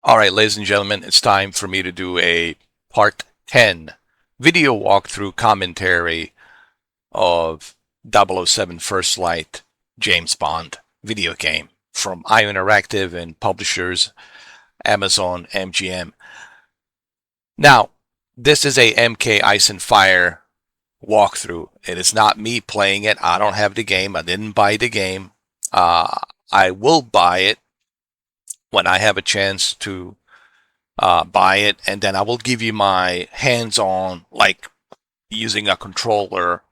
All right, ladies and gentlemen, it's time for me to do a part 10 video walkthrough commentary of 007 First Light James Bond video game from IO Interactive and publishers Amazon MGM. Now, this is a MKiceandFire walkthrough. It is not me playing it. I don't have the game. I didn't buy the game. I will buy it when I have a chance to buy it, and then I will give you my hands-on, like using a controller,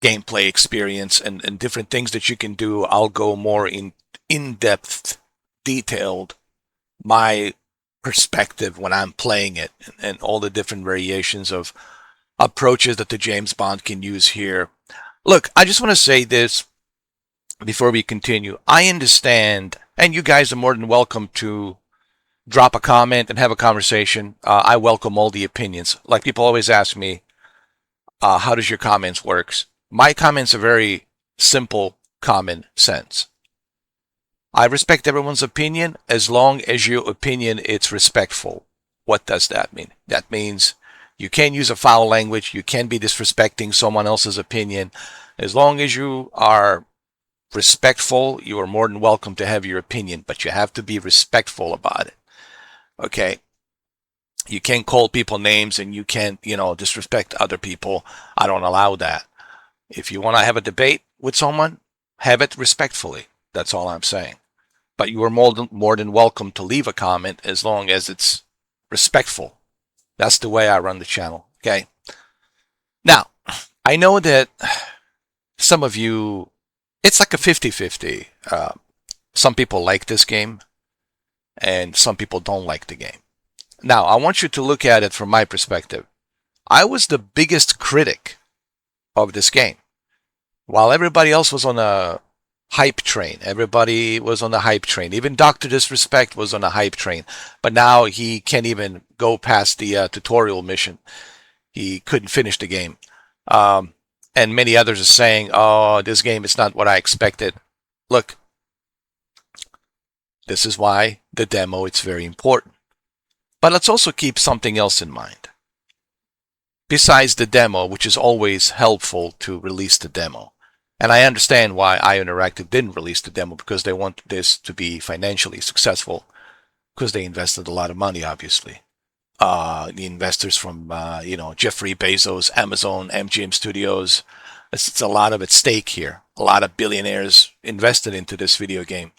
gameplay experience and different things that you can do. I'll go more in-depth, detailed, my perspective when I'm playing it, and all the different variations of approaches that the James Bond can use here. Look, I just want to say this before we continue. I understand, and you guys are more than welcome to drop a comment and have a conversation. I welcome all the opinions. Like people always ask me, how does your comments work? My comments are very simple, common sense. I respect everyone's opinion as long as your opinion is respectful. What does that mean? That means you can't use a foul language. You can't be disrespecting someone else's opinion. As long as you are respectful, you are more than welcome to have your opinion, but you have to be respectful about it. Okay, you can't call people names and you can't, disrespect other people. I don't allow that. If you want to have a debate with someone, have it respectfully. That's all I'm saying. But you are more than welcome to leave a comment as long as it's respectful. That's the way I run the channel. Okay. Now, I know that some of you, it's like a 50-50. Some people like this game and some people don't like the game. Now, I want you to look at it from my perspective. I was the biggest critic of this game. While everybody else was on a hype train, everybody was on the hype train. Even Dr. Disrespect was on a hype train. But now he can't even go past the tutorial mission. He couldn't finish the game. And many others are saying, oh, this game is not what I expected. Look, this is why the demo is very important. But let's also keep something else in mind. Besides the demo, which is always helpful to release the demo. And I understand why IO Interactive didn't release the demo, because they want this to be financially successful, because they invested a lot of money, obviously. The investors from, Jeffrey Bezos, Amazon, MGM Studios, it's a lot of at stake here. A lot of billionaires invested into this video game.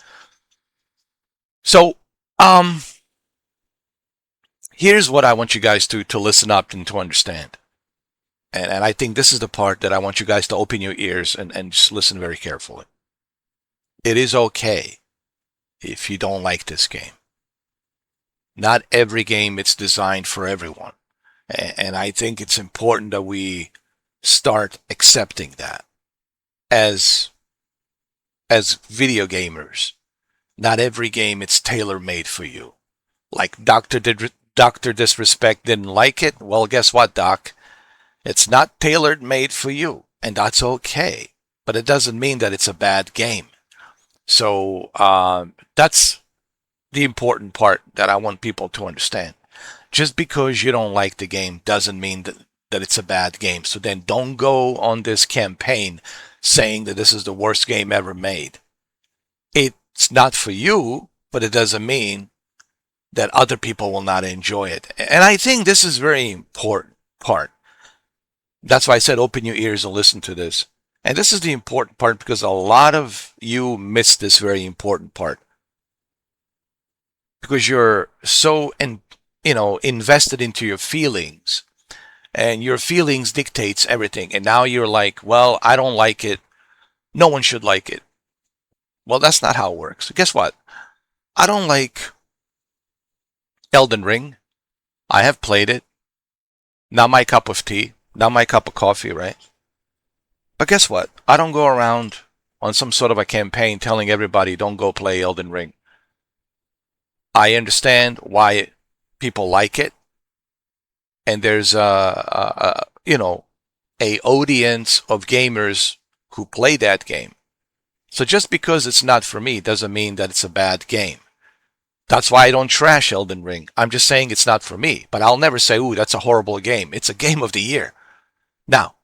So, here's what I want you guys to listen up and to understand. And I think this is the part that I want you guys to open your ears and just listen very carefully. It is okay if you don't like this game. Not every game is designed for everyone. And I think it's important that we start accepting that as video gamers. Not every game is tailor-made for you. Like Dr. Disrespect didn't like it. Well, guess what, Doc? It's not tailor-made for you, and that's okay. But it doesn't mean that it's a bad game. So that's the important part that I want people to understand. Just because you don't like the game doesn't mean that it's a bad game. So then don't go on this campaign saying that this is the worst game ever made. It's not for you, but it doesn't mean that other people will not enjoy it. And I think this is very important part. That's why I said open your ears and listen to this. And this is the important part, because a lot of you miss this very important part. Because you're so invested into your feelings, and your feelings dictates everything. And now you're like, well, I don't like it. No one should like it. Well, that's not how it works. Guess what? I don't like Elden Ring. I have played it. Not my cup of tea. Not my cup of coffee, right? But guess what? I don't go around on some sort of a campaign telling everybody don't go play Elden Ring. I understand why people like it. And there's a audience of gamers who play that game. So just because it's not for me doesn't mean that it's a bad game. That's why I don't trash Elden Ring. I'm just saying it's not for me. But I'll never say, ooh, that's a horrible game. It's a game of the year. Now,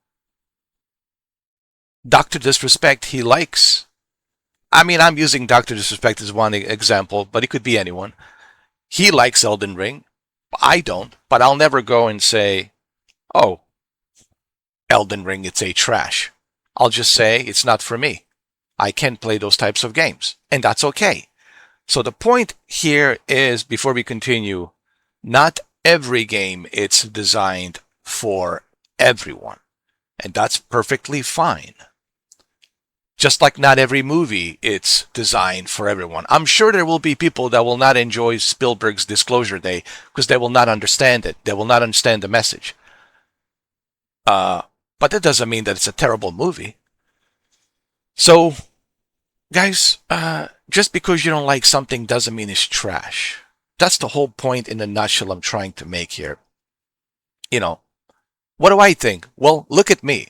Dr. Disrespect, he likes. I mean, I'm using Dr. Disrespect as one example, but it could be anyone. He likes Elden Ring. I don't, but I'll never go and say, oh, Elden Ring, it's a trash. I'll just say it's not for me. I can't play those types of games, and that's okay. So the point here is, before we continue, not every game is designed for everyone, and that's perfectly fine. Just like not every movie it's designed for everyone. I'm sure there will be people that will not enjoy Spielberg's Disclosure Day because they will not understand it. They will not understand the message. But that doesn't mean that it's a terrible movie. So, guys, just because you don't like something doesn't mean it's trash. That's the whole point in a nutshell I'm trying to make here. You know, what do I think? Well, look at me.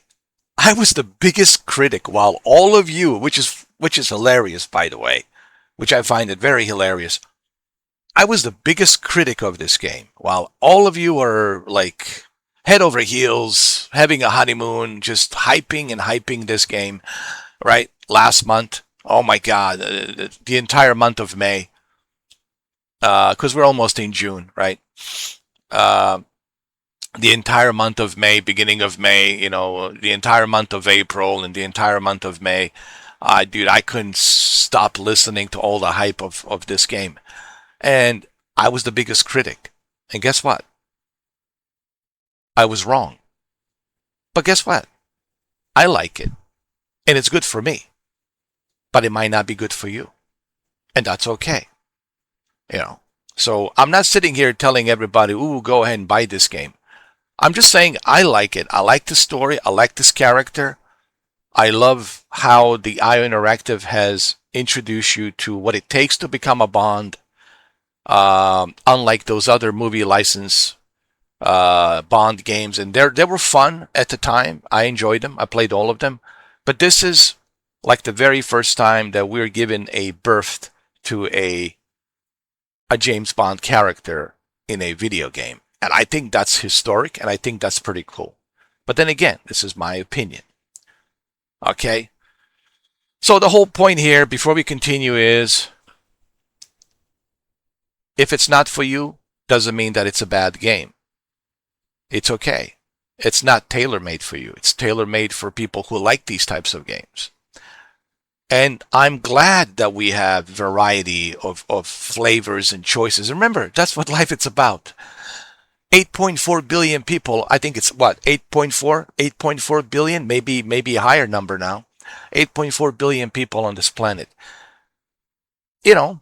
I was the biggest critic, while all of you, which is hilarious, by the way, which I find it very hilarious. I was the biggest critic of this game, while all of you are like head over heels, having a honeymoon, just hyping and hyping this game, right? Last month, oh my God, the entire month of May, because we're almost in June, right? The entire month of May, beginning of May, the entire month of April and the entire month of May. Dude, I couldn't stop listening to all the hype of this game. And I was the biggest critic. And guess what? I was wrong. But guess what? I like it. And it's good for me. But it might not be good for you. And that's okay. So I'm not sitting here telling everybody, ooh, go ahead and buy this game. I'm just saying I like it. I like the story. I like this character. I love how the IO Interactive has introduced you to what it takes to become a Bond. Unlike those other movie license Bond games, and they were fun at the time. I enjoyed them. I played all of them. But this is like the very first time that we're given a birth to a James Bond character in a video game. And I think that's historic, and I think that's pretty cool. But then again, this is my opinion. Okay? So the whole point here, before we continue, is if it's not for you, doesn't mean that it's a bad game. It's okay. It's not tailor-made for you. It's tailor-made for people who like these types of games. And I'm glad that we have variety of flavors and choices. Remember, that's what life is about. 8.4 billion people, I think it's what, 8.4 billion, maybe a higher number now. 8.4 billion people on this planet. Everyone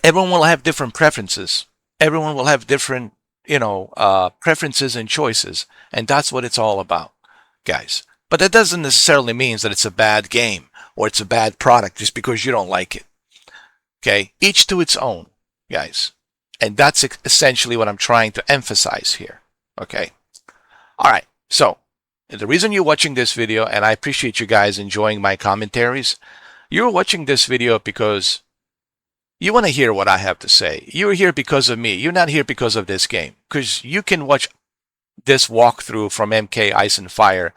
will have different preferences. Everyone will have different, preferences and choices. And that's what it's all about, guys. But that doesn't necessarily mean that it's a bad game or it's a bad product just because you don't like it. Okay? Each to its own, guys. And that's essentially what I'm trying to emphasize here. Okay? All right. So, the reason you're watching this video, and I appreciate you guys enjoying my commentaries, you're watching this video because you want to hear what I have to say. You're here because of me. You're not here because of this game. Because you can watch this walkthrough from MKiceandFire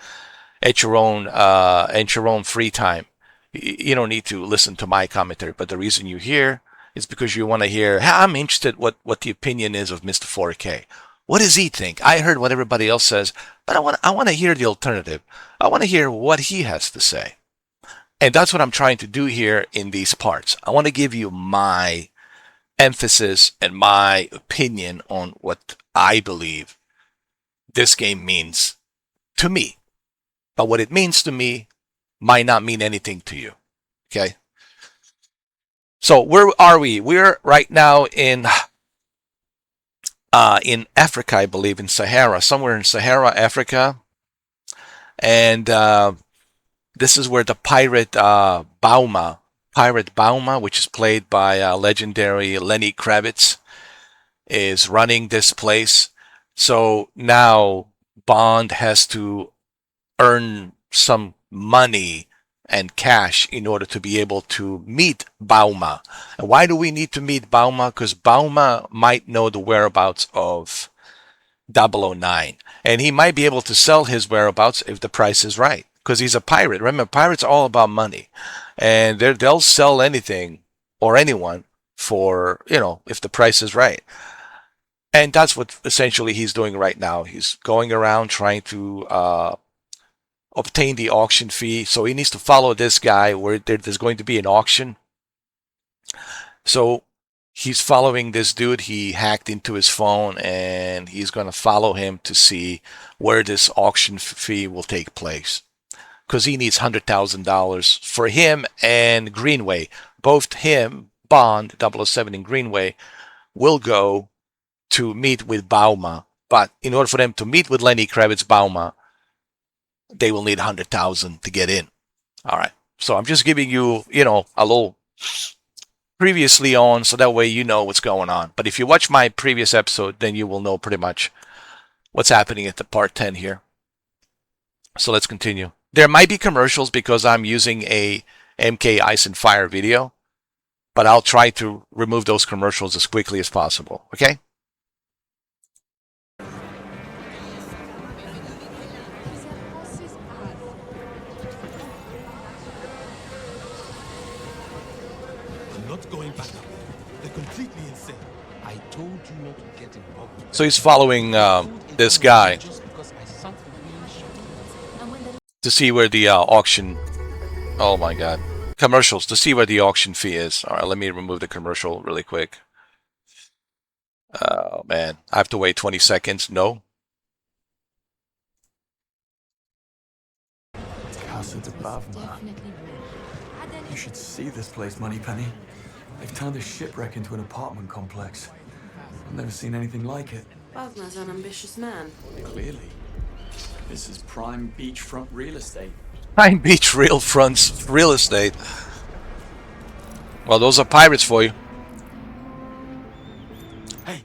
at your own free time. You don't need to listen to my commentary. But the reason you're here is because you want to hear, I'm interested what the opinion is of Mr. 4K. What does he think? I heard what everybody else says, but I want to hear the alternative. I want to hear what he has to say. And that's what I'm trying to do here in these parts. I want to give you my emphasis and my opinion on what I believe this game means to me. But what it means to me might not mean anything to you. Okay? So where are we? We're right now in Africa, I believe, in Sahara, somewhere in Sahara, Africa. And this is where the pirate BAWMA, which is played by legendary Lenny Kravitz, is running this place. So now Bond has to earn some money and cash in order to be able to meet BAWMA. And why do we need to meet BAWMA? Because BAWMA might know the whereabouts of 009, and he might be able to sell his whereabouts if the price is right, because he's a pirate. Remember, pirates are all about money, and they'll sell anything or anyone for, if the price is right. And that's what essentially he's doing right now. He's going around trying to obtain the auction fee. So he needs to follow this guy where there's going to be an auction. So he's following this dude. He hacked into his phone, and he's going to follow him to see where this auction fee will take place, because he needs $100,000 for him and Greenway. Both him, Bond, 007, and Greenway will go to meet with BAWMA. But in order for them to meet with Lenny Kravitz, BAWMA, they will need $100,000 to get in. All right. So I'm just giving you, a little previously on, so that way you know what's going on. But if you watch my previous episode, then you will know pretty much what's happening at the part 10 here. So let's continue. There might be commercials because I'm using a MKiceandFire video, but I'll try to remove those commercials as quickly as possible. Okay? Not going back up. They're completely insane. I told you not to get involved. So he's following this guy to see where the auction. Oh my God! Commercials to see where the auction fee is. All right, let me remove the commercial really quick. Oh man, I have to wait 20 seconds. No. Casa de BAWMA. You should see this place, Moneypenny. They've turned a shipwreck into an apartment complex. I've never seen anything like it. BAWMA's an ambitious man. Clearly. This is prime beachfront real estate. Prime Beach real estate. Well, those are pirates for you. Hey.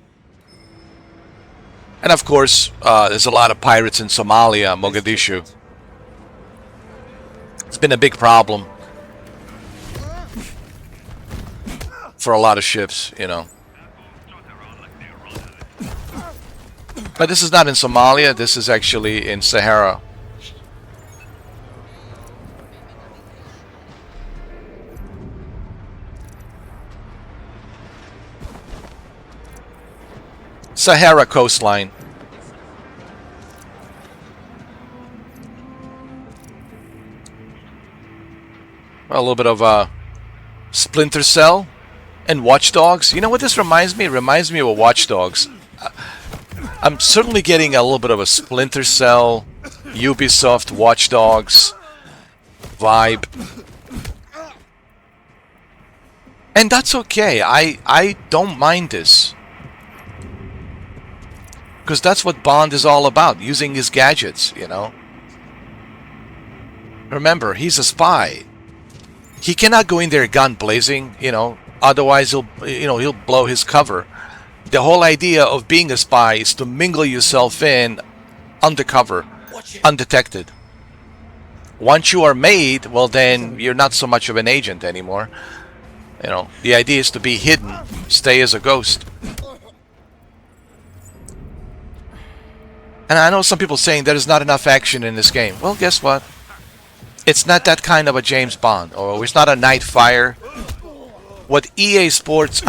And of course, there's a lot of pirates in Somalia, Mogadishu. It's been a big problem for a lot of ships, But this is not in Somalia, this is actually in Sahara. Sahara coastline. A little bit of Splinter Cell and Watch Dogs. You know what this reminds me? It reminds me of Watch Dogs. I'm certainly getting a little bit of a Splinter Cell, Ubisoft, Watch Dogs vibe. And that's okay. I don't mind this. Because that's what Bond is all about, using his gadgets, Remember, he's a spy. He cannot go in there gun blazing, otherwise he'll blow his cover. The whole idea of being a spy is to mingle yourself in undercover, undetected. Once you are made, well then you're not so much of an agent anymore. The idea is to be hidden, stay as a ghost. And I know some people saying there is not enough action in this game. Well, guess what? It's not that kind of a James Bond, or it's not a Nightfire. What EA Sports,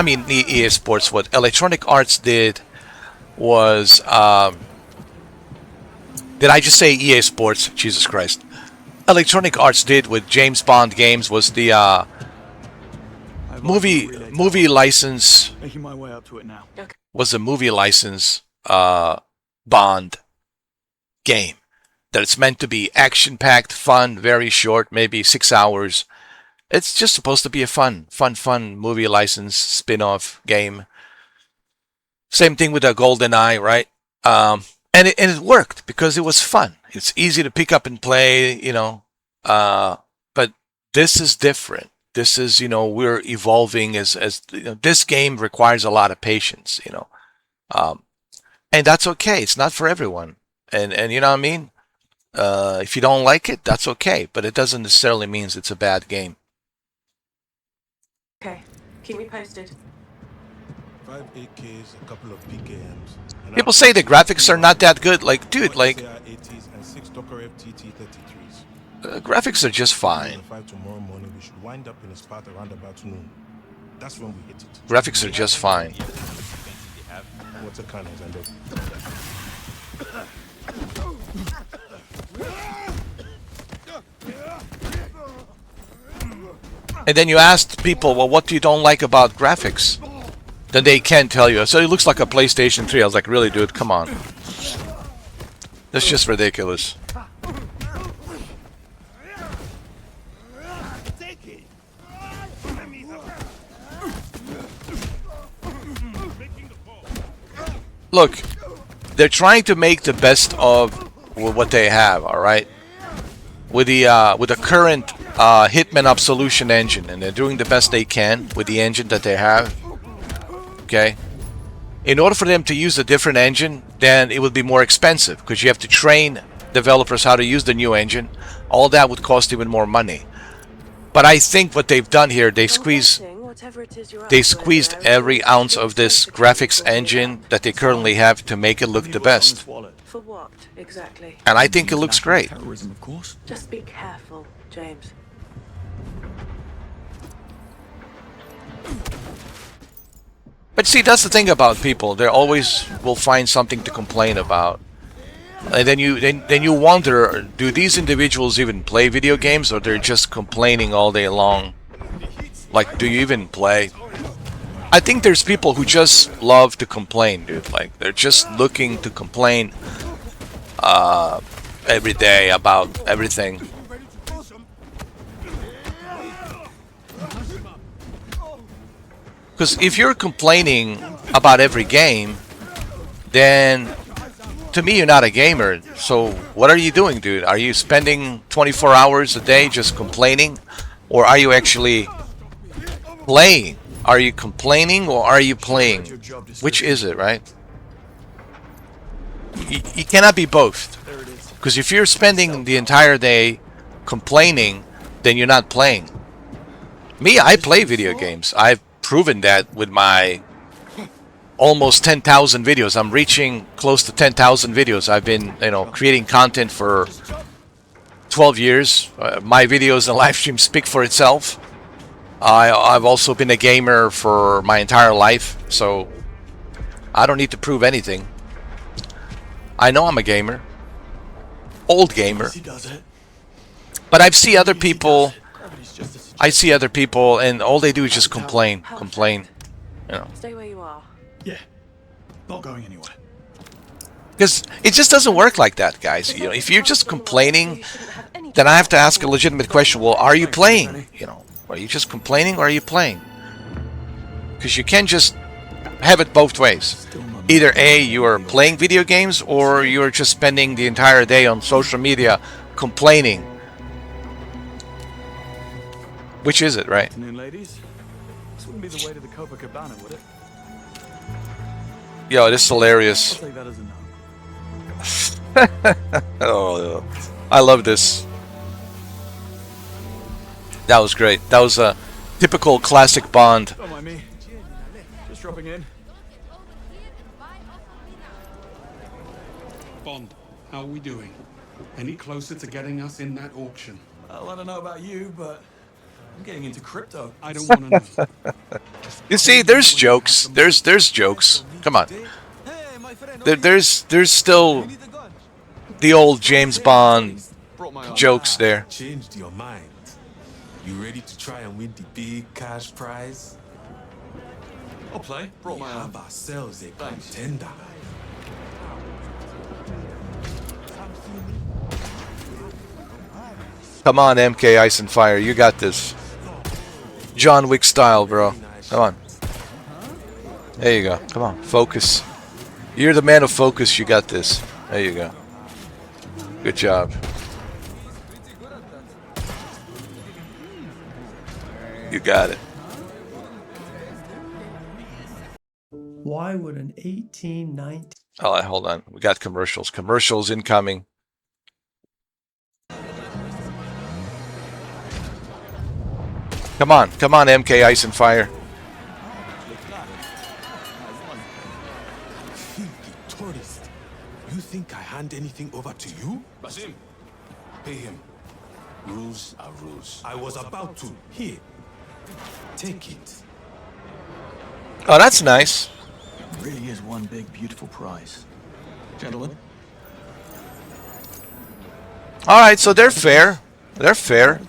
what Electronic Arts did was, did I just say EA Sports? Jesus Christ. Electronic Arts did with James Bond games was the movie license. Making my way up to it now. Was a movie license Bond game. That it's meant to be action-packed, fun, very short, maybe 6 hours. It's just supposed to be a fun movie license spin-off game. Same thing with the GoldenEye, right? And it worked because it was fun. It's easy to pick up and play, but this is different. This is, we're evolving as this game requires a lot of patience, and that's okay. It's not for everyone, and you know what I mean. If you don't like it, that's okay, but it doesn't necessarily mean it's a bad game. Okay, keep me posted. 5 AKs, a couple of PKMs. People say the graphics are not that good. Like, dude, like, and 6 Docker FTT 33s. graphics are just fine. 5 tomorrow morning, we should wind up in a spot around about noon. That's when we hit it. Graphics are just fine. What's a kind of end And then you asked people, well, what do you don't like about graphics? Then they can't tell you. So it looks like a PlayStation 3. I was like, really, dude, come on. That's just ridiculous. Look, they're trying to make the best of what they have, all right? With the current Hitman Absolution engine, and they're doing the best they can with the engine that they have. Okay. In order for them to use a different engine, then it would be more expensive because you have to train developers how to use the new engine. All that would cost even more money. But I think what they've done here, they squeezed every ounce of this graphics engine that they currently have to make it look the best. For what, exactly? And I think it looks great. Terrorism, of course. Just be careful, James. But see, that's the thing about people. They always will find something to complain about. And then you wonder, do these individuals even play video games, or they're just complaining all day long? Like, do you even play? I think there's people who just love to complain, dude. Like, they're just looking to complain every day about everything. Because if you're complaining about every game, then to me you're not a gamer. So what are you doing, dude? Are you spending 24 hours a day just complaining? Or are you actually playing? Are you complaining or are you playing? Which is it, right? You cannot be both. Because if you're spending the entire day complaining, then you're not playing. Me, I play video games. I've proven that with my almost 10,000 videos. I'm reaching close to 10,000 videos. I've been, creating content for 12 years. My videos and live streams speak for itself. I've also been a gamer for my entire life, so I don't need to prove anything. I know I'm a gamer. Old gamer. But I see other people. And all they do is just complain. Stay where you are. Yeah, not going anywhere. Because it just doesn't work like that, guys. If you're just complaining, then I have to ask a legitimate question. Well, are you playing? Are you just complaining or are you playing? Because you can't just have it both ways. Either A, you are playing video games, or you're just spending the entire day on social media complaining. Which is it, right? Afternoon, ladies. This wouldn't be the way to the Copacabana, would it? Yo, this is hilarious. I'll take that as a no. Oh, I love this. That was great. That was a typical classic Bond. Don't mind me. Just dropping in. Bond, how are we doing? Any closer to getting us in that auction? Well, I don't know about you, but I'm getting into crypto. I don't want to know. You see, there's jokes. There's jokes. Come on. There's still the old James Bond jokes there. Changed your mind. You ready to try and win the big cash prize? I'll play. Brought We my have own. ourselves a contender. Come on, MKiceandFire. You got this. John Wick style, bro. Come on. There you go. Come on. Focus. You're the man of focus. You got this. There you go. Good job. You got it. Why would an 1819... Oh, hold on. We got commercials. Commercials incoming. Come on, MK Ice and Fire. Filthy tourist. You think I hand anything over to you? Basim, pay him. Rules are rules. I was about to. Here. Take it. Oh, that's nice. It really is one big, beautiful prize. Gentlemen? All right, so they're fair. They're fair.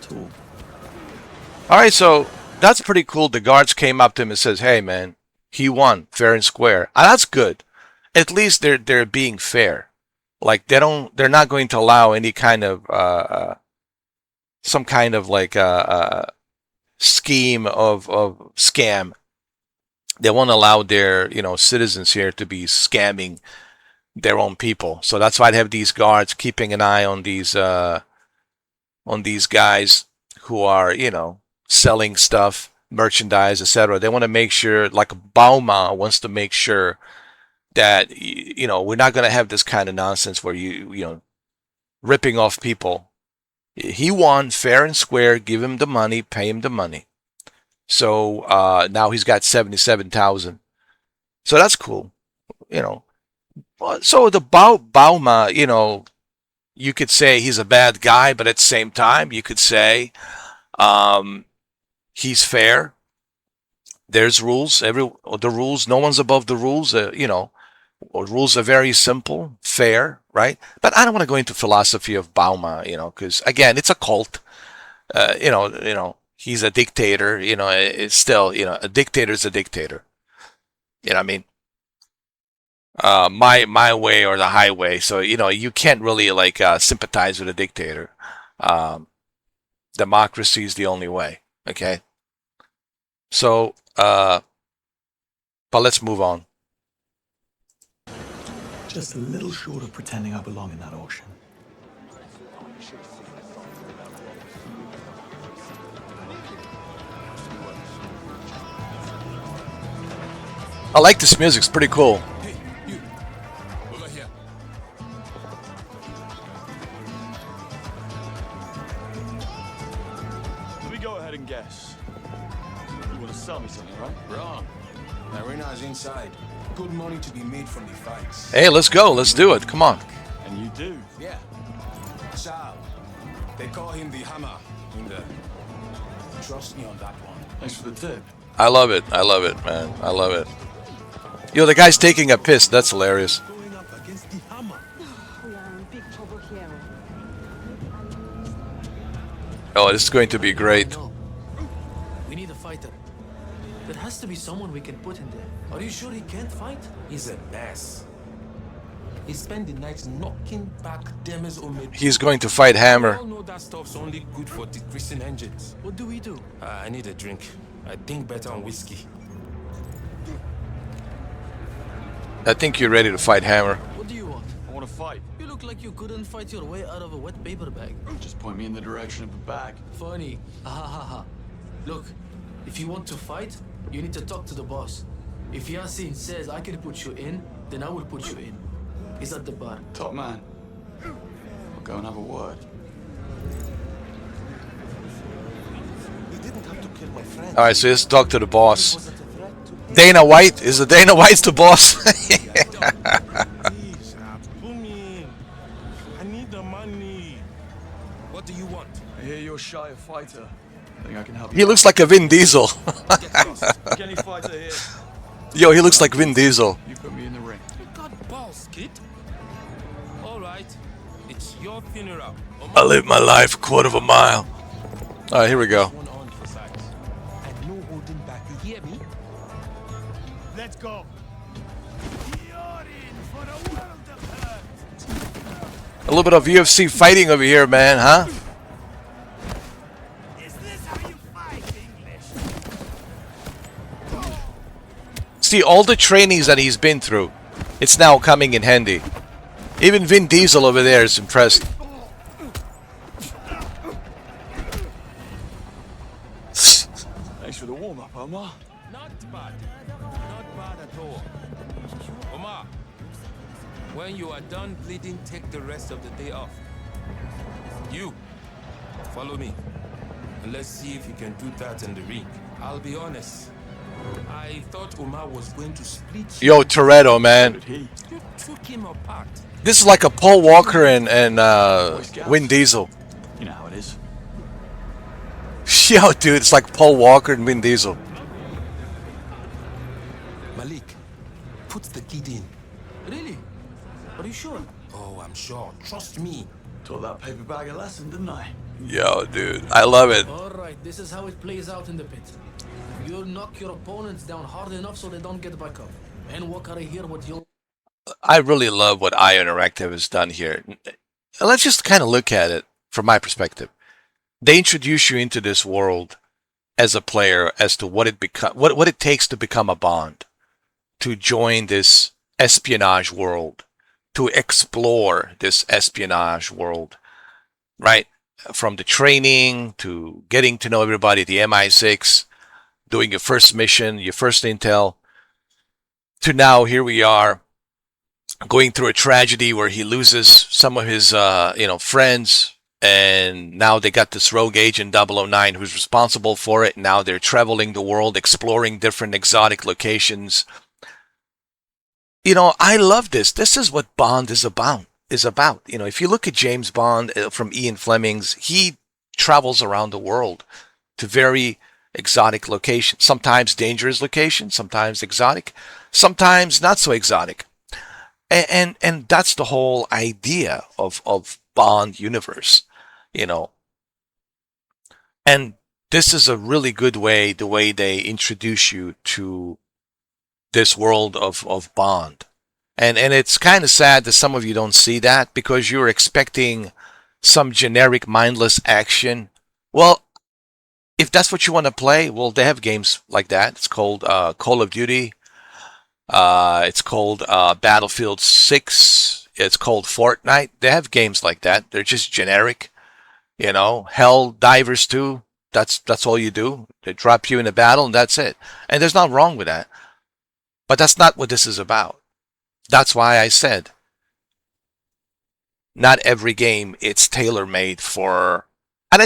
All right, so that's pretty cool. The guards came up to him and says, "Hey, man, he won fair and square." That's good. At least they're being fair. Like they're not going to allow any kind of some kind of like scheme of scam. They won't allow their citizens here to be scamming their own people. So that's why they have these guards keeping an eye on these guys who are selling stuff, merchandise, etc. They want to make sure, like BAWMA wants to make sure that we're not going to have this kind of nonsense where you ripping off people. He won fair and square. Give him the money, pay him the money. So now he's got 77,000. So that's cool. So the BAWMA, you could say he's a bad guy, but at the same time, you could say he's fair. There's rules. The rules. No one's above the rules. Rules are very simple, fair, right? But I don't want to go into philosophy of BAWMA, because again, it's a cult. He's a dictator. It's still, a dictator is a dictator. You know what I mean? My way or the highway. So you can't really like sympathize with a dictator. Democracy is the only way. Okay. So, but let's move on. Just a little short of pretending I belong in that auction. I like this music. It's pretty cool. Hey, you. Over here. Let me go ahead and guess. You want to sell me something, right? Wrong. The arena is inside. Good money to be made from the fights. Hey, let's go. Let's do it. Come on. And you do? Yeah. Shao. They call him the Hammer in there. Trust me on that one. Thanks for the tip. I love it. I love it, man. I love it. The guy's taking a piss. That's hilarious. Going up against the Hammer. We are in big trouble here. Oh, this is going to be great. No. We need a fighter. There has to be someone we can put in there. Are you sure he can't fight? He's a mess. He spent the night knocking back Demis Omid. He's going to fight Hammer. We all know that stuff's only good for decreasing engines. What do we do? I need a drink. I think better on whiskey. I think you're ready to fight Hammer. What do you want? I want to fight. You look like you couldn't fight your way out of a wet paper bag. Just point me in the direction of the bag. Funny. Ha. Look, if you want to fight, you need to talk to the boss. If Yasin says I can put you in, then I will put you in. He's at the bar. Top man. I'll go and have a word. He didn't have to kill my friend. All right, so let's talk to the boss. Wasn't a threat to Dana White. Is the Dana White's the boss? Please, pull me in. I need the money. What do you want? I hear you're shy of fighter. I think I can help you. He looks like a Vin Diesel. Get any fighter here. Yo, he looks like Vin Diesel. You put me in the ring. You got balls, kid. All right. It's your funeral. I live my life a quarter of a mile. All right, here we go. One on for size. And no holding back. You hear me? Let's go. You're in for a world of hurt. A little bit of UFC fighting over here, man, huh? Is this how you fight, English? See, all the trainings that he's been through, it's now coming in handy. Even Vin Diesel over there is impressed. Thanks for the warm-up, Omar. Not bad. Not bad at all. Omar, when you are done bleeding, take the rest of the day off. You, follow me. And let's see if he can do that in the ring. I'll be honest. I thought Omar was going to split you. Yo, Toretto, man. You took him apart. This is like a Paul Walker and Vin Diesel. You know how it is. Yo, dude, it's like Paul Walker and Vin Diesel. Malik, put the kid in. Really? Are you sure? Oh, I'm sure. Trust me. Taught that paper bag a lesson, didn't I? Yo, dude, I love it. Alright, this is how it plays out in the pit. You knock your opponents down hard enough so they don't get back up. And walk out of here with your... I really love what IO Interactive has done here. Let's just kind of look at it from my perspective. They introduce you into this world as a player as to what it takes to become a Bond, to join this espionage world, to explore this espionage world, right? From the training to getting to know everybody at the MI6, doing your first mission, your first intel, to now here we are going through a tragedy where he loses some of his friends, and now they got this rogue agent 009 who's responsible for it. Now they're traveling the world, exploring different exotic locations. You know, I love this. This is what Bond is about. You know, if you look at James Bond from Ian Fleming's, he travels around the world to very exotic locations. Sometimes dangerous locations, sometimes exotic, sometimes not so exotic. And that's the whole idea of Bond universe, you know. And this is a really good way, the way they introduce you to this world of Bond. And it's kind of sad that some of you don't see that because you're expecting some generic mindless action. Well, if that's what you want to play, well, they have games like that. It's called Call of Duty. It's called Battlefield 6. It's called Fortnite. They have games like that. They're just generic. You know, Hell Divers 2. That's all you do. They drop you in a battle and that's it. And there's nothing wrong with that. But that's not what this is about. That's why I said not every game it's tailor-made for. And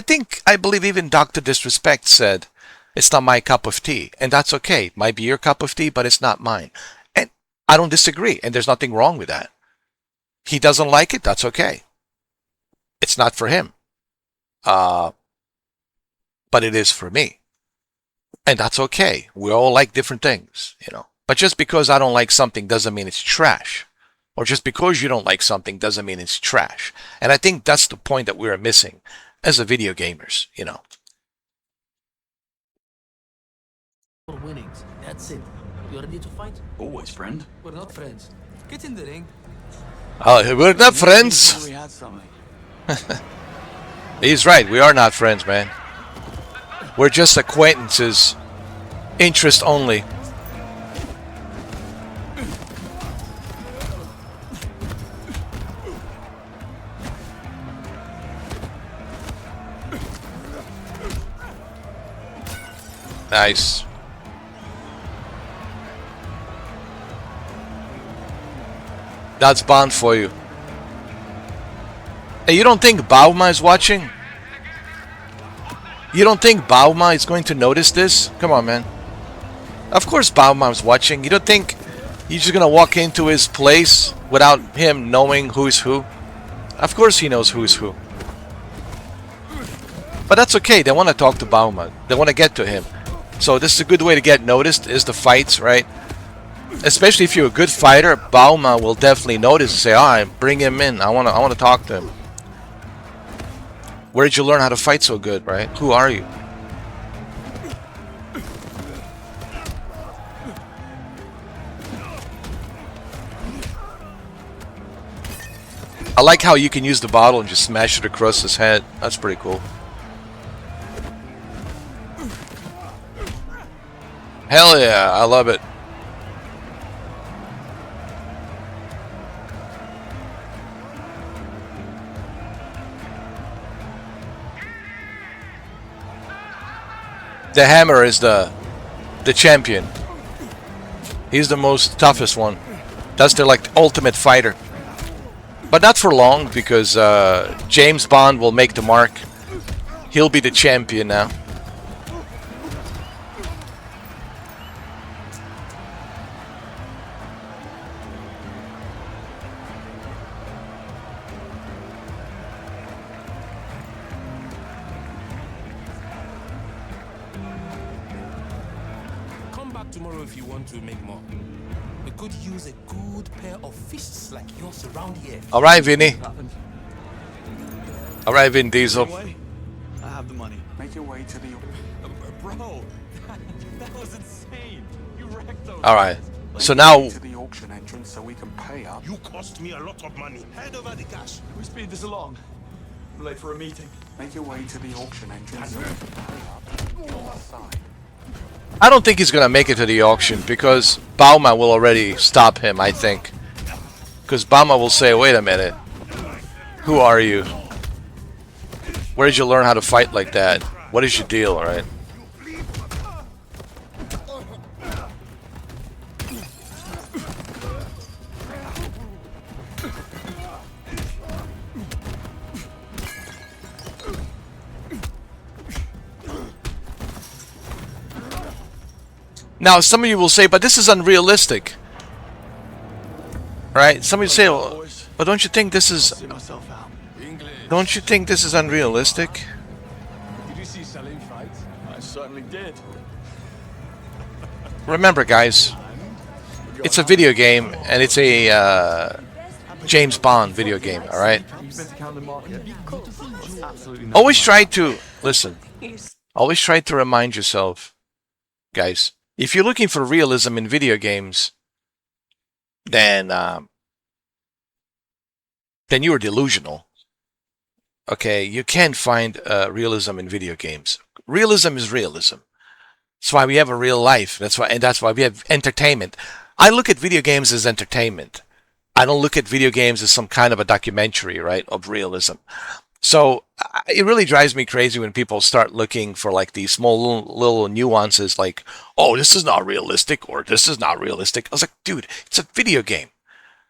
I believe even Dr. Disrespect said it's not my cup of tea. And that's okay. It might be your cup of tea, but it's not mine. And I don't disagree. And there's nothing wrong with that. He doesn't like it. That's okay. It's not for him. But it is for me. And that's okay. We all like different things, you know. But just because I don't like something doesn't mean it's trash. Or just because you don't like something doesn't mean it's trash. And I think that's the point that we're missing as a video gamers, you know. winnings. That's it. You ready to fight? Always, friend. We're not friends. Get in the ring. Oh, we're not friends. We had something. He's right. We are not friends, man. We're just acquaintances. Interest only. Nice. That's Bond for you. Hey, you don't think BAWMA is watching? You don't think BAWMA is going to notice this? Come on, man. Of course BAWMA is watching. You don't think you're just going to walk into his place without him knowing who's who? Of course he knows who's who. But that's okay. They want to talk to BAWMA. They want to get to him. So this is a good way to get noticed, is the fights, right? Especially if you're a good fighter, BAWMA will definitely notice and say, "Ah, bring him in. I want to talk to him." Where did you learn how to fight so good, right? Who are you? I like how you can use the bottle and just smash it across his head. That's pretty cool. Hell yeah, I love it. The Hammer is the champion. He's the most toughest one. That's their like ultimate fighter. But not for long, because James Bond will make the mark. He'll be the champion now. Come back tomorrow if you want to make more. We could use a good pair of fists like yours around here. All right, Vinny. All right, Vin Diesel. I have the money. Make your way to the... Bro, that was insane. You wrecked those. All right. So now... to the auction entrance so we can pay up. You cost me a lot of money. Hand over the cash. We speed this along. I'm late for a meeting. Make your way to the auction entrance so we can pay up. Your side. I don't think he's going to make it to the auction because BAWMA will already stop him, I think. Because BAWMA will say, wait a minute. Who are you? Where did you learn how to fight like that? What is your deal, right? Now, some of you will say, but this is unrealistic. Right? Some of you say, well, but don't you think this is... Don't you think this is unrealistic? Did you see Salim fight? I certainly did. Remember, guys, it's a video game, and it's a James Bond video game, alright? Always try to... Listen. Always try to remind yourself, guys, if you're looking for realism in video games, then you are delusional. Okay, you can't find realism in video games. Realism is realism. That's why we have a real life. That's why we have entertainment. I look at video games as entertainment. I don't look at video games as some kind of a documentary, right, of realism. So it really drives me crazy when people start looking for like these small little nuances like, oh, this is not realistic or this is not realistic. I was like, dude, it's a video game.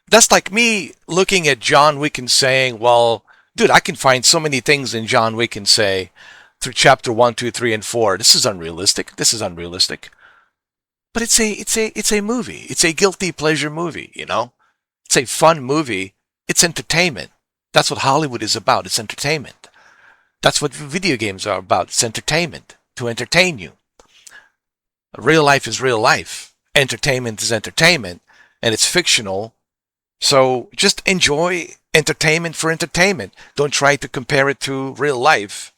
That's like me looking at John Wick and saying, well, dude, I can find so many things in John Wick and say through chapter 1, 2, 3, and 4, this is unrealistic. This is unrealistic. But it's a movie. It's a guilty pleasure movie, you know? It's a fun movie. It's entertainment. That's what Hollywood is about. It's entertainment. That's what video games are about. It's entertainment. To entertain you. Real life is real life. Entertainment is entertainment. And it's fictional. So just enjoy entertainment for entertainment. Don't try to compare it to real life.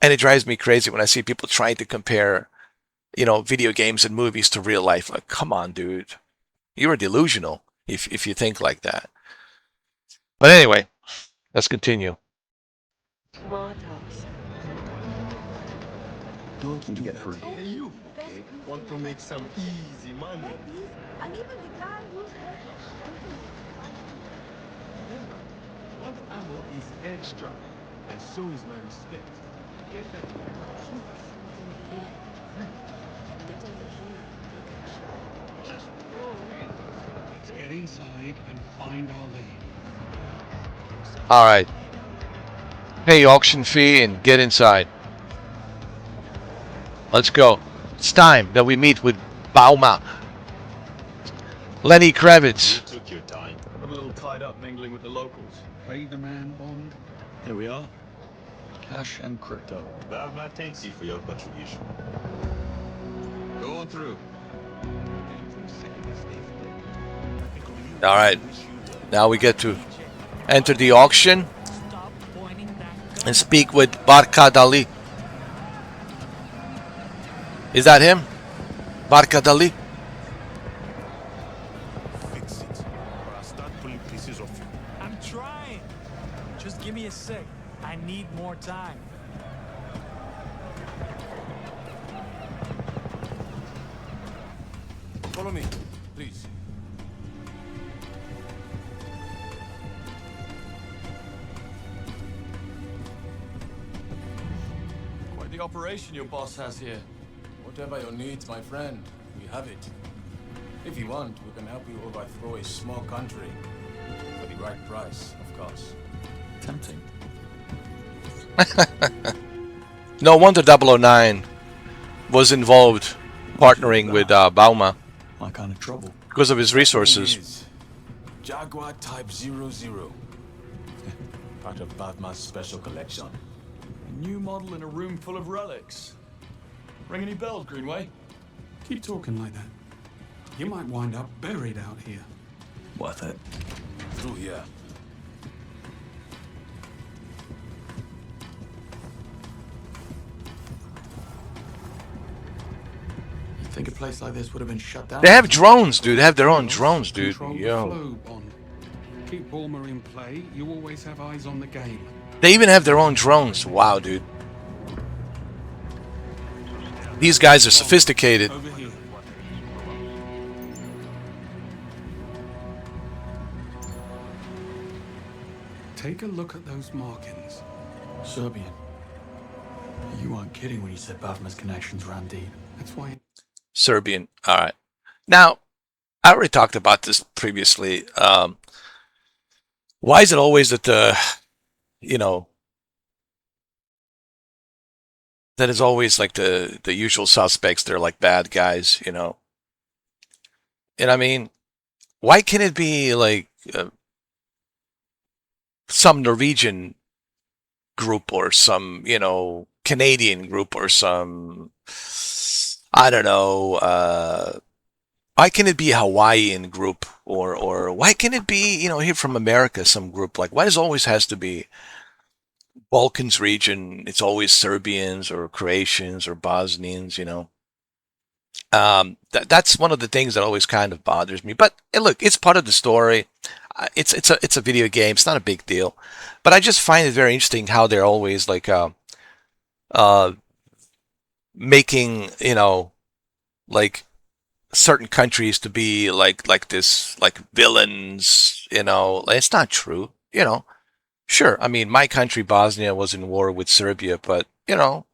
And it drives me crazy when I see people trying to compare, you know, video games and movies to real life. Like, come on, dude. You're delusional if you think like that. But anyway, let's continue. Don't get hurt. Hey, you. Okay. Want to make some easy money? What ammo is extra, and so is my respect. Let's get inside and find our lane. All right. Pay auction fee and get inside. Let's go. It's time that we meet with BAWMA. Lenny Kravitz. You took your time. I'm a little tied up mingling with the locals. Pay the man, Bond. Here we are. Cash and crypto. BAWMA thanks you for your contribution. Go on through. All right. Now we get to enter the auction and speak with Barkad Ali. Is that him? Barkad Ali? Fix it, or I'll start pulling pieces off you. I'm trying. Just give me a sec. I need more time. Follow me, please. Quite the operation your boss has here. Whatever your needs, my friend, we have it. If you want, we can help you overthrow a small country. For the right price, of course. Tempting. No wonder 009 was involved partnering with BAWMA My kind of trouble. because of his resources. Is Jaguar Type 00. Part of BAWMA's special collection. A new model in a room full of relics. Ring any bells, Greenway? Keep talking like that. You might wind up buried out here. Worth it. Through here. You think a place like this would have been shut down? They have drones, dude. They have their own drones, dude. Control the Yo. flow, Bond. Keep BAWMA in play. You always have eyes on the game. They even have their own drones. Wow, dude. These guys are sophisticated. Over here. Take a look at those markings. Serbian. You weren't kidding when you said BAWMA's connections ran deep. That's why. Serbian. All right. Now, I already talked about this previously. Why is it always that that is always like the usual suspects? They're like bad guys, you know. And I mean, why can't it be like some Norwegian group or some, Canadian group or some, I don't know, why can't it be a Hawaiian group or why can't it be, here from America, some group? Like, why does it always has to be Balkans region? It's always Serbians or Croatians or Bosnians, That's one of the things that always kind of bothers me. But hey, look, it's part of the story. It's a video game. It's not a big deal. But I just find it very interesting how they're always like making, like certain countries to be like this, like villains, It's not true, Sure, I mean, my country, Bosnia, was in war with Serbia, but, that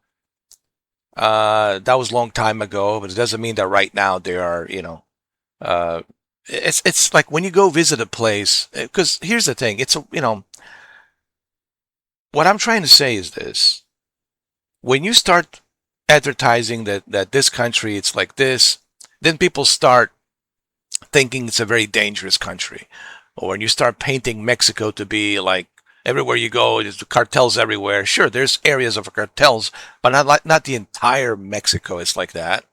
was a long time ago, but it doesn't mean that right now they are, it's like when you go visit a place, because here's the thing, what I'm trying to say is this. When you start advertising that this country, it's like this, then people start thinking it's a very dangerous country. Or when you start painting Mexico to be like, everywhere you go, there's cartels everywhere. Sure, there's areas of cartels, but not the entire Mexico is like that.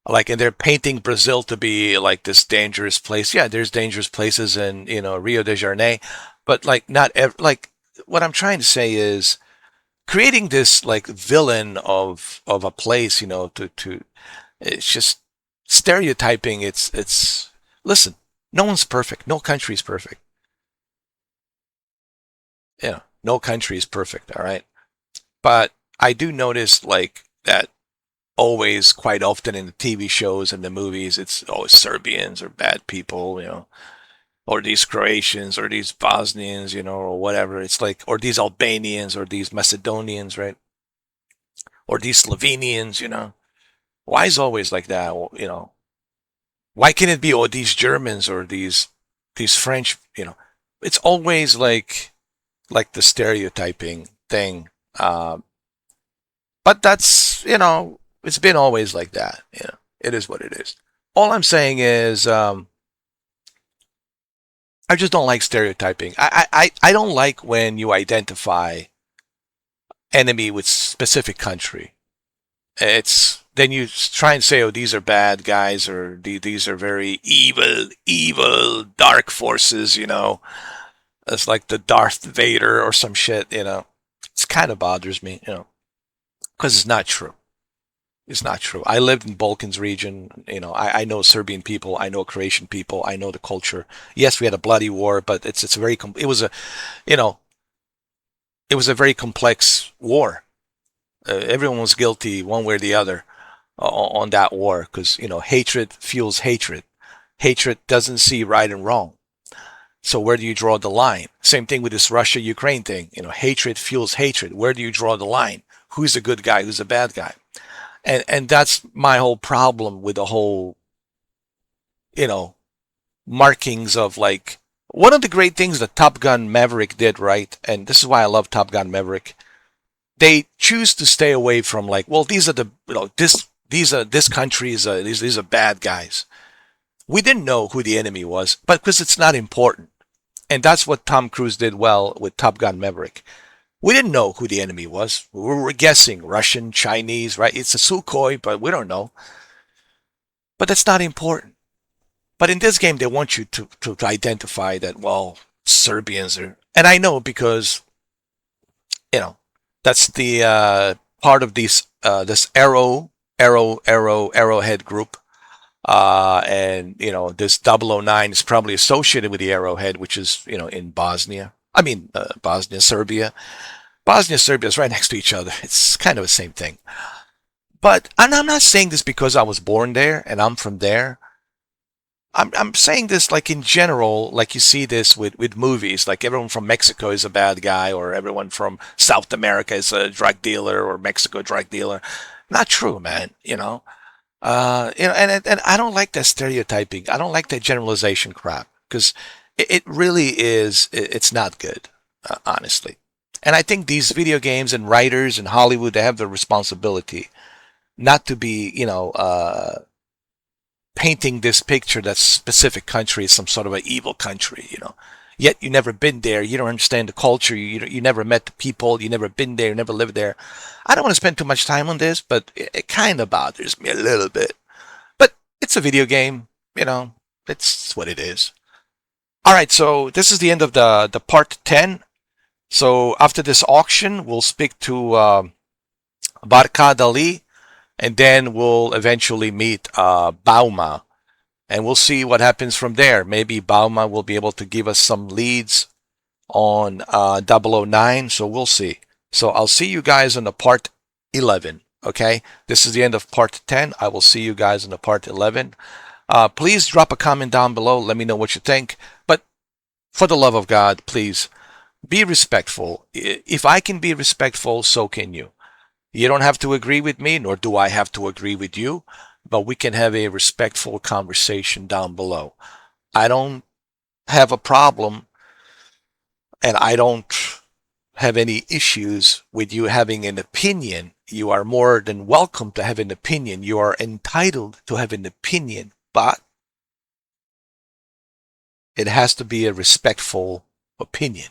Like, and they're painting Brazil to be like this dangerous place. Yeah, there's dangerous places in, Rio de Janeiro, but like like what I'm trying to say is creating this like villain of a place, to it's just stereotyping. It's listen, no one's perfect. No country is perfect. No country is perfect, all right? But I do notice like that always, quite often in the TV shows and the movies, it's always Serbians or bad people, or these Croatians or these Bosnians, or whatever. It's like, or these Albanians or these Macedonians, right? Or these Slovenians, Why is it always like that? Why can't it be, these Germans or these French, It's always like the stereotyping thing. But that's, it's been always like that. It is what it is. All I'm saying is, I just don't like stereotyping. I don't like when you identify enemy with specific country. Then you try and say, these are bad guys, or these are very evil, dark forces, It's like the Darth Vader or some shit, It's kind of bothers me, because it's not true. It's not true. I lived in Balkans region, I know Serbian people, I know Croatian people, I know the culture. Yes, we had a bloody war, but it was a very complex war. Everyone was guilty one way or the other on that war, because hatred fuels hatred. Hatred doesn't see right and wrong. So where do you draw the line? Same thing with this Russia-Ukraine thing. Hatred fuels hatred. Where do you draw the line? Who's a good guy? Who's a bad guy? And that's my whole problem with the whole, markings of like, one of the great things that Top Gun Maverick did, right? And this is why I love Top Gun Maverick. they choose to stay away from like, well, these are the, this country is these are bad guys. We didn't know who the enemy was, but because it's not important. And that's what Tom Cruise did well with Top Gun Maverick. We didn't know who the enemy was. We were guessing Russian, Chinese, right? It's a Sukhoi, but we don't know. But that's not important. But in this game, they want you to identify that, well, Serbians are, and I know because, that's the part of this Arrowhead group. And, this 009 is probably associated with the Arrowhead, which is, in Bosnia. Bosnia, Serbia. Bosnia, Serbia is right next to each other. It's kind of the same thing. But, and I'm not saying this because I was born there and I'm from there. I'm saying this like in general, like you see this with movies, like everyone from Mexico is a bad guy, or everyone from South America is a drug dealer, or Mexico drug dealer. Not true, man. And I don't like that stereotyping. I don't like that generalization crap, because it really is, it's not good, honestly. And I think these video games and writers in Hollywood, they have the responsibility not to be, painting this picture that specific country is some sort of an evil country, Yet you never been there, you don't understand the culture, you never met the people, you never been there, you never lived there. I don't want to spend too much time on this, but it kind of bothers me a little bit. But it's a video game, it's what it is. All right, so this is the end of the part 10. So after this auction, we'll speak to Barkad Ali, and then we'll eventually meet BAWMA, and we'll see what happens from there. Maybe BAWMA will be able to give us some leads on 009, so we'll see. So I'll see you guys on the part 11, okay? This is the end of part 10. I will see you guys in the part 11. Please drop a comment down below. Let me know what you think. But for the love of God, please be respectful. If I can be respectful, so can you. You don't have to agree with me, nor do I have to agree with you, but we can have a respectful conversation down below. I don't have a problem, and I don't have any issues with you having an opinion. You are more than welcome to have an opinion. You are entitled to have an opinion, but it has to be a respectful opinion.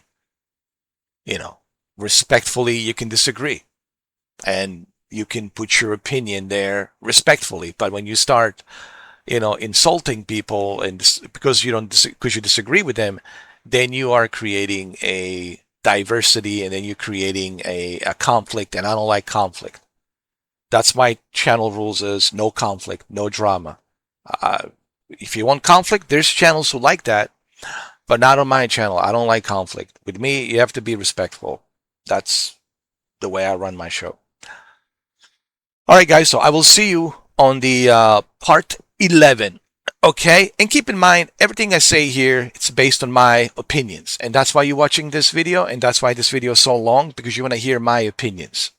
Respectfully, you can disagree. And you can put your opinion there respectfully, but when you start, insulting people and because you disagree with them, then you are creating a diversity, and then you're creating a conflict, and I don't like conflict. That's my channel rules: is no conflict, no drama. If you want conflict, there's channels who like that, but not on my channel. I don't like conflict. With me, you have to be respectful. That's the way I run my show. All right, guys, so I will see you on the part 11, okay? And keep in mind, everything I say here, it's based on my opinions. And that's why you're watching this video, and that's why this video is so long, because you want to hear my opinions.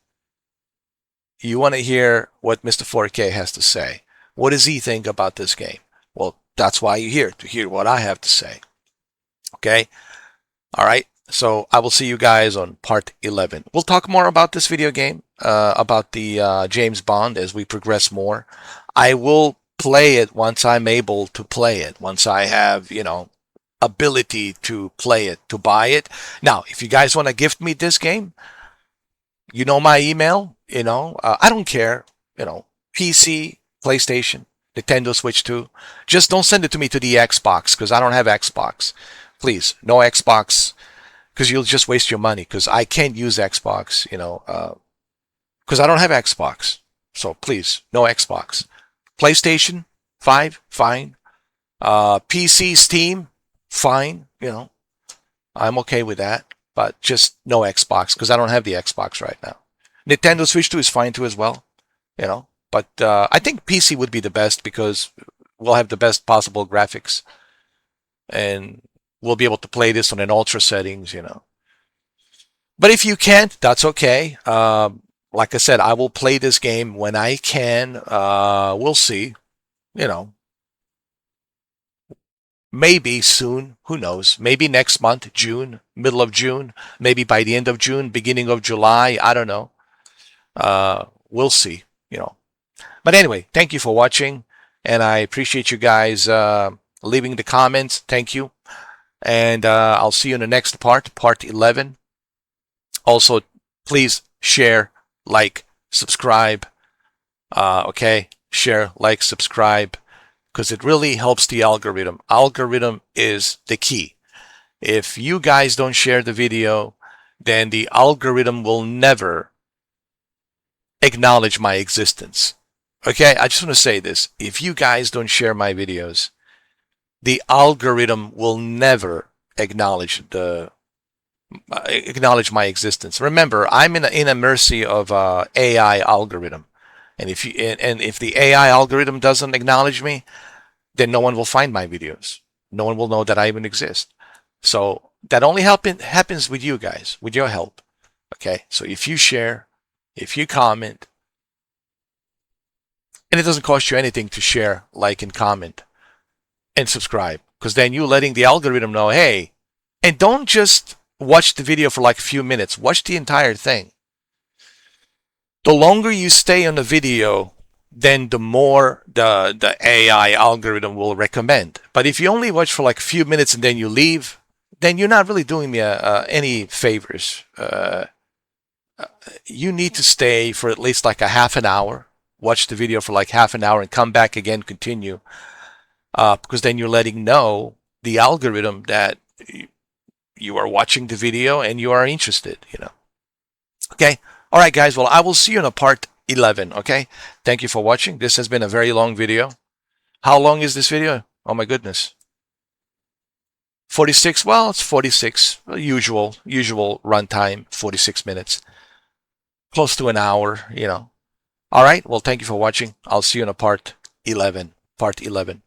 You want to hear what Mr. 4K has to say. What does he think about this game? Well, that's why you're here, to hear what I have to say. Okay? All right? So I will see you guys on part 11. We'll talk more about this video game, about the James Bond as we progress more. I will play it once I'm able to play it, once I have, ability to play it, to buy it. Now, if you guys want to gift me this game, you know my email, I don't care, PC, PlayStation, Nintendo Switch 2. Just don't send it to me to the Xbox, because I don't have Xbox. Please, no Xbox. Because you'll just waste your money, because I can't use Xbox, because I don't have Xbox. So please, no Xbox. PlayStation 5, fine. PC, Steam, fine. I'm okay with that, but just no Xbox, because I don't have the Xbox right now. Nintendo Switch 2 is fine too as well, but I think PC would be the best, because we'll have the best possible graphics, and we'll be able to play this on an ultra settings, But if you can't, that's okay. Like I said, I will play this game when I can. We'll see. Maybe soon. Who knows? Maybe next month, June, middle of June. Maybe by the end of June, beginning of July. I don't know. we'll see, you know. But anyway, thank you for watching, and I appreciate you guys leaving the comments. Thank you. And I'll see you in the next part, part 11. Also, please share, like, subscribe. Okay, share, like, subscribe, because it really helps the algorithm. Algorithm is the key. If you guys don't share the video, then the algorithm will never acknowledge my existence. Okay, I just want to say this. If you guys don't share my videos, the algorithm will never acknowledge my existence. Remember, I'm in a mercy of AI algorithm, and if the AI algorithm doesn't acknowledge me, then no one will find my videos. No one will know that I even exist. So that only happens with you guys, with your help. Okay, so if you share, if you comment, and it doesn't cost you anything to share, like, and comment, and subscribe, because then you're letting the algorithm know, hey, and don't just watch the video for like a few minutes. Watch the entire thing. The longer you stay on the video, then the more the AI algorithm will recommend. But if you only watch for like a few minutes and then you leave, then you're not really doing me any favors. You need to stay for at least like a half an hour. Watch the video for like half an hour and come back again, continue. Because then you're letting know the algorithm that you are watching the video and you are interested, you know. Okay. All right, guys. Well, I will see you in a part 11. Okay. Thank you for watching. This has been a very long video. How long is this video? Oh my goodness. 46. Well, it's 46. Usual runtime, 46 minutes. Close to an hour, you know. All right. Well, thank you for watching. I'll see you in a part 11. Part 11.